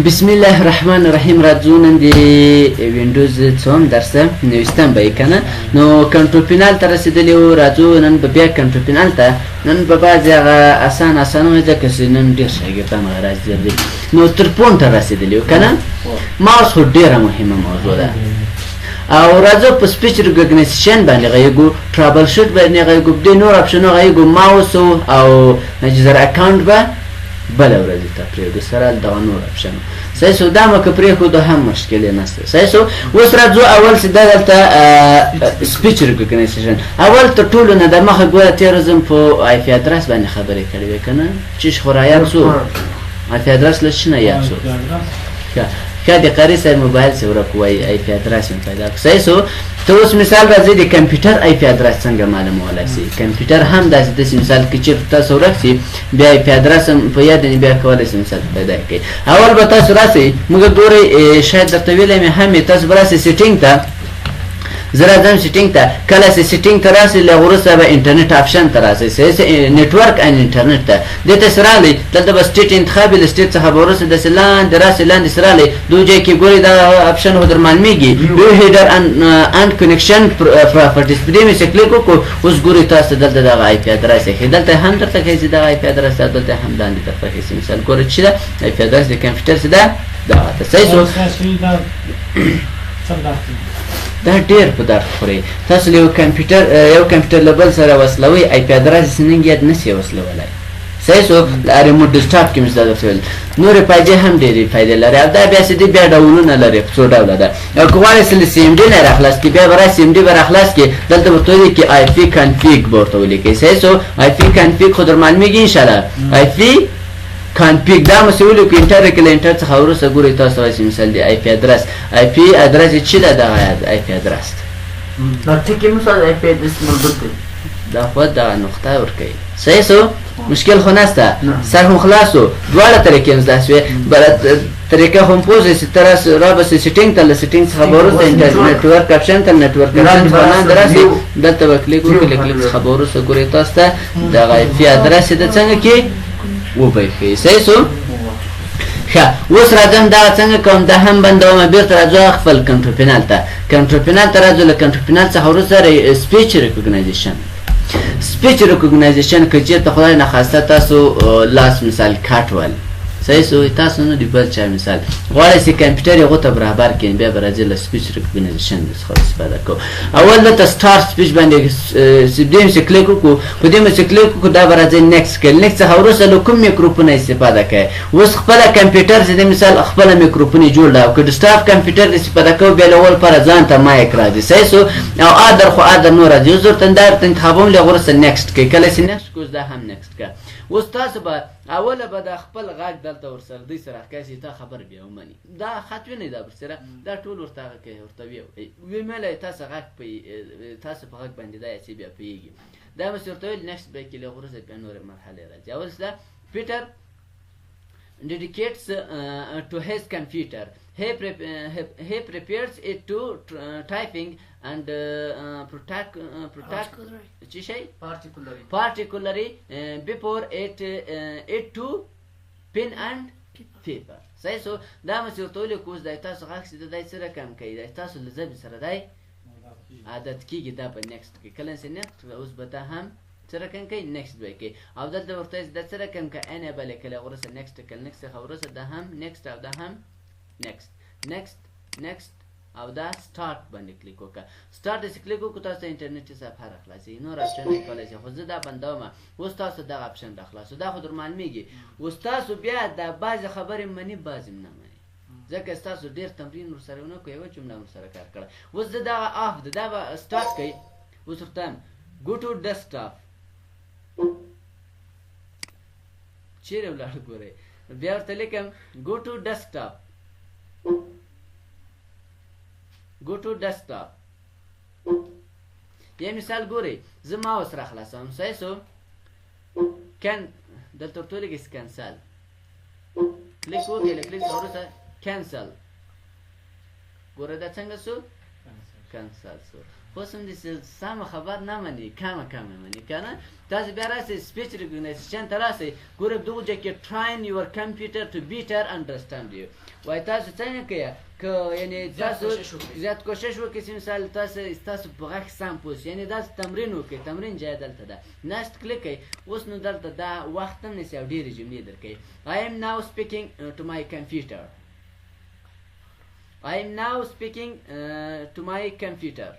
بسم الله الرحمن الرحیم راځو نن د وینډوز څوم درسه نوستم به کنه نو کنټرول پینل ته رسیدلی و راځو نن به بیا کنټرول پینل ته نن به بعضې هغه اسان وي ځکه چې نن ډېر شاګردان راځي دي نو تر فون ته رسیدلی و کنه ماوس خو ډېره مهمه موضوع ده او راځو په سپیچ ریکګنیشن باندې غیږو ټرابل شوټ باندې غیږو د نور اپشنو غیږو ماوس او یوزر اکاونټ به بل ورځ ته پرېږدو سره دغه نور اپشن صحیح سو دا مو که پرېښودو هم مشکلې نشته صحیح سو اوس راځو اول چې دا دلته سپیچ ریکګنیشن اول تر ټولو نه د مخه ګوره تېره ځم په آی پي ادرس باندې خبرې کړې وې که نه چیش خو رایاد سو آی پي ادرس له څه نه یاد سو ښه د قاري صاحب موبایل چې ورک وایي آی پي ادرس مې پیدا کړو صحیح سو ته اوس مثال راځئ د کمپیوټر آی پي ادرس څنګه معلومولی سي کمپیوټر هم داسې مثال کې چېرته تاسو ورک سي بیا آی پي ادرس هم په یاد بیا کولی سي مثال پیدا کړئ اول به تاسو راسئ موږ ګورئ شاید درته ویلی مې هم تاسو به راسئ سیټینګ ته زه راځم سیټینګ ته کله چې سیټینګ ته راسئ له هغه وروسته به انټرنټ آپشن ته راسئ نیټورک اینډ انټرنټ ته دې ته چې راغلئ دلته به سټیټ انتخاب وي له سټیټ څخه به وروسته داسې لاندې راسئ لاندې چې راغلئ دو ځای کې ګورئ دا آپشن خو در معلومېږي ویو هیډر اینډ کنیکشن پراپرټیز په دې مې چې کلیک وکړو اوس ګورئ تاسو ته دلته دغه آی پي ادرس ایښي دلته هم درته ښایي چې دغه آی پي ادرس ده دلته هم لاندې طرفه ښایي مثال ګورئ چې ده آی پي ادرس د کمپیوټر چې ده دغه ته صحیح شو دا ډېر په درد خوري تاسو له یو کمپیوټر له بل سره وصلوئ آی پي ادرس یې نن یاد نشئ وصلولی صحیح شو ریموټ ډیسکټاپ کې مې دا درته ویل نورې فایدې هم ډېرې فایدې لري او دا بیا چې دی بیا ډولونه لري په څو ډوله ده او که غواړئ چې له سی ام ډي نه راخلاص کړي بیا به راسي ام ډي به راخلاص کړي دلته به ورته ولیکي آی پي کنفیګ به ورته ولیکئ صحیح شو آی پي کنفیګ خو در معلومېږي انشاءالله آی پي کنفیګ دا مو چې ولیکو انټر کړئ له انټر څخه وروسته ګورئ تاسو وایي مثال دی آی پي ادرس آی پي ادرس یې چې ده دغه آی پي ادرس دا ټکي مثال آی پي ادرس مربوط دی دا خو دغه نقطه ورکوي صحیح شو مشکل خو نشته سر هم خلاص و دواړه طریقې هم زده شوې بله طریقه خو هم پوه چې ته رابسې سیټینګ ته له سیټینګ څخه به وروسته نیټورک اپشن ته نیټورک اپشن څخه لاندې راسئ دلته به کلیک وکړئ له کلیک څخه به وروسته ګورئ تاسو ته دغه آی پي ادرس یې د څنګه کې وبیښئ صحیح شو ښه اوس راځم دغه څنګه کوم دا هم بندومه بېرته راځو خپل کنټرول پینل ته کنټرول پینل ته راځو له کنټرول پینل څخه وروسته سپیچ ریکګنایزیشن سپیچ ریکګنایزیشن که چېرته خدای نخواسته تاسو لاس مثال کټ ول صحیح شو تاسو نه د بل چا مثال غواړئ چې کمپیوټر یې هغو ته برابر کړئ بیا به راځئ له سپیچ ریکګنایزیشن څخه استفاده کوو اول دلته سټارټ سپیچ باندې دې مې چې کلیک وکړو په دې مې چې کلیک وکړو دا به راځئ نیکسټ کړئ نیکسټ څخه وروسته له کوم میکروفونه استفاده کوئ اوس خپله کمپیوټر چې د مثال خپله میکروفون یې جوړ ده او که ډسټاپ کمپیوټر د استفاده کوو بیا له اول لپاره ځان ته مایک راځي صحیح شو او ادر خو ادر نور راځي اوس ورته دا ورته انتخابوم له هغه وروسته نیکسټ کړئ کله چې نیکسټ کړو دا هم نیکسټ کړه اوس تاسو به اوله به د خپل غږ دلته ورسره دوی سره ښکاره چې تا خبر بیا ومني دا خط وینئ دا ورسره دا ټول ورته هغه کوي ورته ویملی تاسو تاسو په غږ باندې دا یې بیا پوهېږي دا به چې ورته ویل نیکسټ به یې کړي وروسته بیا نورې مرحلې راځي اول دا پیټر dedicates to his computer he prepares it to typing and protect particularly before it to pen and paper صحیح شو دا مې چې ورته ولیکو اوس دی تاسو غږ چې د دی سره کم کوي دی تاسو له ژبې سره دی عادت کېږي دا به نیکسټ کوي کله چې نیکسټ اوس به دا هم څه رقم کوي نیکسټ به یې کوي او دلته ورته دا څه رقم کوي انیبل یې کړی وروسته نیکسټ کړل نیکسټ څخه وروسته دا هم نیکسټ او دا هم نیکسټ او دا سټارټ باندې کلیک وکړه سټارټ چې کلیک وکړو تاسو ته انټرنیټي صفحه راخلاصي نور اپشن یې کولی شئ خو زه دا بندومه اوس تاسو دغه اپشن راخلاصو دا خو در معلومېږي اوس تاسو بیا دا بعضې خبرې مني بعضې نه مني ځکه ستاسو ډېر تمرین ورسره ونه کړو یوه جمله ورسره کار کړی اوس زه دغه آف ده دا به سټارټ کوي اوس ورته وایم ګو ټو ډیسکټاپ چیرې ولاړ ګورئ بیا ورته لیکم ګو ټو ډیسکټاپ یا مثال ګورئ زه ماوس راخلاصوم صحیح شو دلته ورته ولیکئ کینسل کلیک وکړئ له کلیک څخه وروسته کینسل ګوره دا څنګه شو کینسل شو اوس هم داسې سمه خبر نه مني کمه مني که نه تاسو بیا راسئ سپیچ ریکګنایزیشن ته راسئ ګوره دغو ځای کې train your computer to better understand you وایي تاسو څنګه کوئ که یعنې تاسو زیات کوشش وکړئ چې مثال ستاسو په غږ سم پوه شي یعنې داسې تمرین وکړئ تمرین جای دلته ده next کلیک کړئ اوس نو دلته دا وخت هم نیسي او ډېرې جملې درکوي I am now speaking to my computer I am now speaking to my computer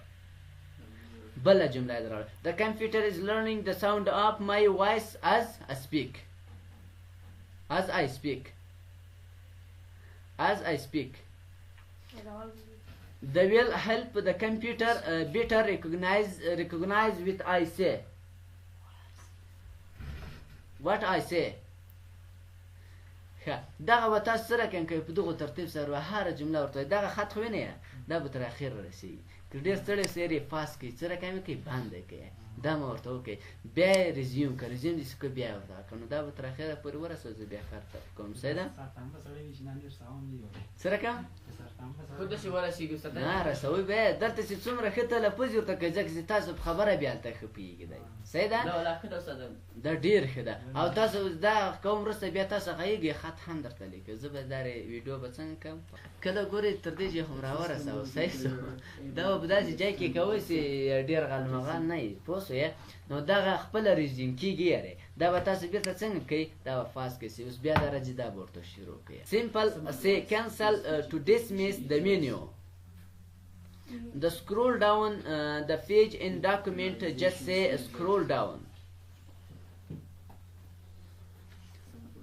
بله جمله در The computer is learning the sound of my voice as I speak They will help the computer better recognize what I say دغه به تاسو سره کوم کوي په دغو ترتیب سره به هره جمله ورته دغه خط خو وینئ دا به تر اخره رسېږي که ډېر ستړی سیر یې پاس کړئ څه رقم یې کوئ بند یې کوئ دا مې ورته وکړئ بیا یې ریزیوم که ریزیوم دې کوئ بیا یې ورته وکړه نو دا به تر اخره پورې ورسوه زه بیا کار ته کوم سیده څه رقم خود داسې ورسېږي استاد نه رسوئ بیا دلته چې څومره ښه تلفظ یې ورته کوئ ځکه چې تاسو په خبره بیا هلته ښه پوهېږي دی صحیح ده دا ډېر ښه ده او تاسو دا کوم وروسته بیا تاسو غږیږئ خط هم درته لیکئ زه به دا ویډیو به څنګه کوم کله ګورئ تر دې چې هم راورسوه صحیح شو دا به په داسې ځای کې کوئ چې ډېر غالمغال نه وي پوه شوې نو دغه خپله ریزیوم کېږي یارې دا به تاسو بیرته څنګه کوئ دا به فاس کړئ اوس بیا درجې دا به ورته شروع کړئ simple say cancel to dismiss the menu the scroll down the page in document just say scroll down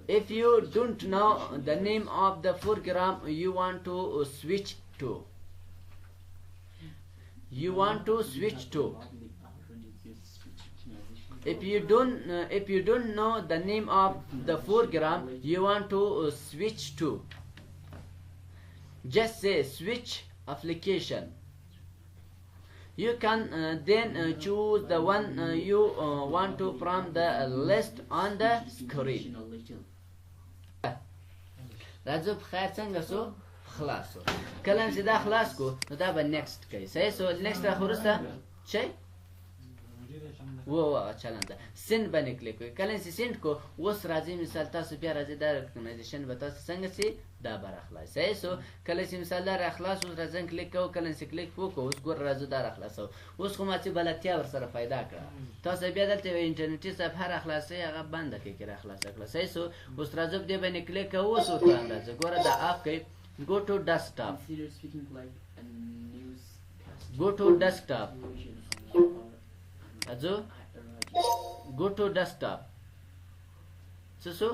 if you don't know the name of the program you want to switch to if you don't know the name of the program you want to switch to just say switch application you can then choose the one you want to from the list on the screen راځو په خیر څنګه سو خلاص سو کله چې دا خلاص کو نو دا به next کوي صحیح سو next راخ وروسته شي و چلنده سند باندې کلیک کوئ کله چې سند کو اوس راځي مثال تاسو بیا راځي دا ریکګنایزیشن به تاسو څنګه سي دا به راخلاص صحیح سو کله چې مثال دا راخلاص اوس راځم کلیک کوو کله چې کلیک وکړو اوس ګور راځو دا راخلاصو اوس خو ما چې بلدتیا ورسره پیدا کړه تاسو بیا دلته یو انټرنیټي صفحه راخلاصوئ هغه بنده کړئ که راخلاصه کړه صحیح سو اوس راځو په دې باندې کلیک کوو اوس ورته راځو ګوره دا اف کوئ go to desktop راځو go to desktop څه سو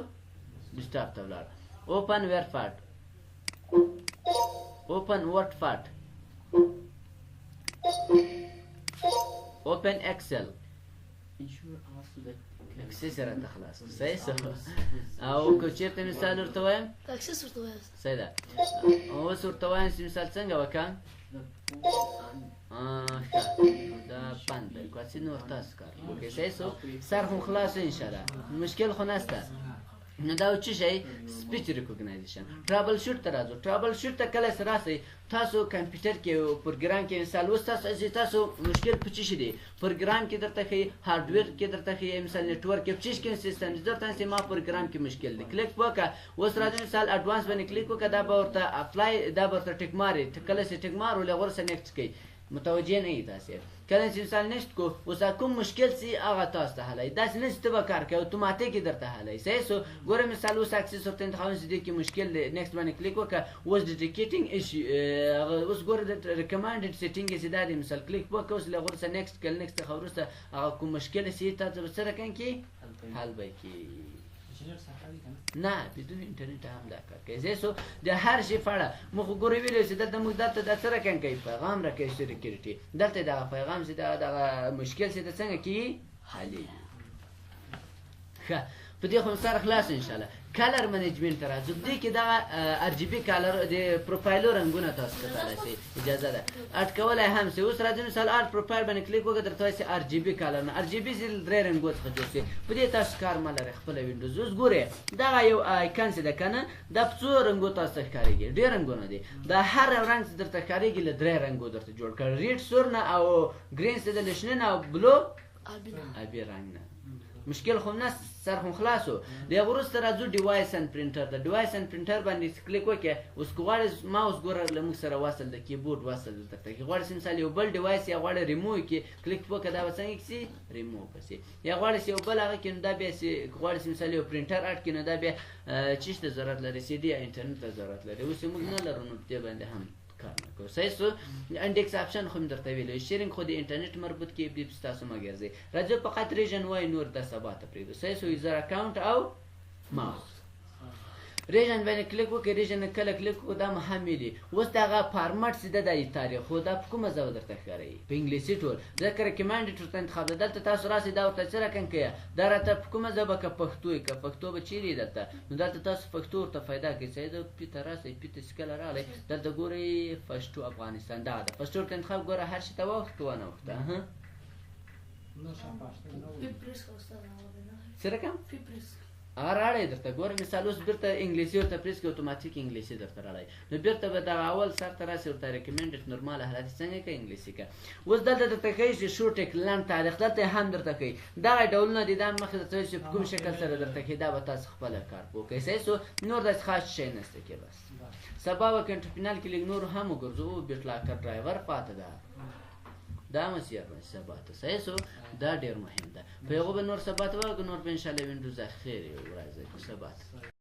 desktop ته ولاړ open wordpad open excel اکسس راته خلاص صحیح سو او که چېرته مثال ورته وایم اکسس ورته وایاست صحیح ده اوس ورته وایم چې مثال څنګه وکړم دا بند دی که هسې نور تاسو کار وکړئ صحیح سو سر خو خلاص انشاءالله مشکل خو نشته نو دا څه شی سپیچ ریکګنایزیشن ټرابل شوټ ته راځو ټرابل شوټ ته کله چې راسئ تاسو کمپیوټر کې پروګرام کې مثال اوس تاسو مشکل په څه شي دی پروګرام کې درته ښیي هارډویر کې درته ښیي مثال نیټورک کې په څه کې سیسټم دی درته چې ما پروګرام کې مشکل دی کلیک وکړه اوس راځي مثال اډوانس باندې کلیک وکړه دا به ورته اپلای دا به ورته ټیک ماري کله چې ټیک مار ولې ورسره نیکسټ کوي متوجه نه یې تاسې کله چې مثال نشت کو اوس کوم مشکل سي هغه تاسو ته حلوي داسې نه چې ته به کار کوې اتوماتیک یې درته حلوي صحیح سو ګوره مثال اوس اکسس ورته انتخابونه چې دې کې مشکل دی نیکسټ باندې کلیک وکړه اوس ډیټیکیټینګ ایشو اوس ګوره د ریکمنډډ سیټینګ چې دا دی مثال کلیک وکړه اوس له هغه وروسته نیکسټ کړه نیکسټ څخه وروسته هغه کوم مشکل سي تاسو به څه رقم کې حل به یې کړي نه بدون اینترنت هم دا کار کوي زه سو د هر شي فړه مخ ګورې ویلې چې دلته موږ دلته د سره کین کوي پیغام راکې سکیورټي دلته دا پیغام چې دا مشکل چې څنګه کی حل ښه په دې خو سره خلاص ان شاء الله کلر منیجمنت ته راځو دې کې دغه ار جی بي کلر د پروفایلو رنګونه تاسو کتلی شئ اجازه ده اډ کولی هم سي اوس راځو مثال اډ پروفایل باندې کلیک وکړه درته وایي ار جی بي کلر نه ار جی بي درې رنګو څخه جوړ شي په دې تاسو کار مه لرئ خپله وینډوز اوس ګورئ دغه یو آیکن چې ده که نه دا په څو رنګو تاسو ته ښکارېږي ډېر رنګونه دي دا هر رنګ چې درته ښکارېږي له درې رنګو درته جوړ کړ ریډ سور نه او ګرین چې ده له شنه نه او بلو آبي رنګ نه مشکل خو نه سر خو خلاصو د هغه وروسته راځو ډیوایس اند پرنټر د ډیوایس اند پرنټر باندې کلیک وکړه اوس که غواړې ماوس ګوره له موږ سره وصل د کیبورډ وصل دلته که غواړې مثال یو بل ډیوایس یا غواړې ریموو کړي کلیک وکړه دا به څنګه کړي ریموو کړي یا غواړې یو بل هغه کړي نو دا بیا غواړې مثال یو پرنټر اډ کړي نو دا بیا چیز ته ضرورت لري سی ډي یا انټرنټ ته ضرورت لري اوس موږ نه لرو نو دې باندې هم کار نه کوو صحیح سو انډیکس آپشن خو مې درته ویلی شیرینګ خو د انټرنیټ مربوط کې دې ستاسو مه ګرځئ راځو فقط ریژن وای نور د سبا ته پرېږدو صحیح سو یوزر اکاونټ او ماوس ریژن باندې کلیک وکړئ ریژن کله کلیک وکړو دا مهم ویلي اوس د هغه فارمټ چې ده د تاریخ خو دا په کومه ژبه درته ښکاروي په انګلیسي ټول ځکه ریکمنډډ ورته انتخاب ده دلته تاسو راسئ دا ورته څه رقم کوي دا راته په کومه ژبه که پښتو وي که پښتو به چیرې دلته نو دلته تاسو پښتو ورته پیدا کړئ صحیح ده پي ته راسئ پي ته چې کله راغلی دلته ګورئ پښتو افغانستان دغه ده پښتو ورته انتخاب ګوره هر شي ته واوښت که ونه اوښته څه رقم هغه راړی درته ګوره مثال اوس بیرته انګلیسي ورته پریس کړي اتوماتیک انګلیسي درته راړی نو بیرته به دغه اول سر ته راسي ورته ریکمنډډ نورمال حالت څنګه کوي انګلیسي که اوس دلته درته کوي چې شو ټیک لنډ تاریخ دلته هم درته کوي دغه ډولونه دي دا مخکې درته وایي چې په کوم شکل سره درته کوي دا به تاسو خپله کار پوه کوئ صحیح سو نور داسې خاص شی نشته کې بس سبا به کنټرپینال کې لږ نور هم وګرځو بیټلاکر ډرایور پاته ده دا مسیر باندې سبا ته صحیح سو دا ډېر مهم ده په هغو به نور سبا ته وایو که نور به انشاءالله وینډوز اخر یو ورځ سبا ته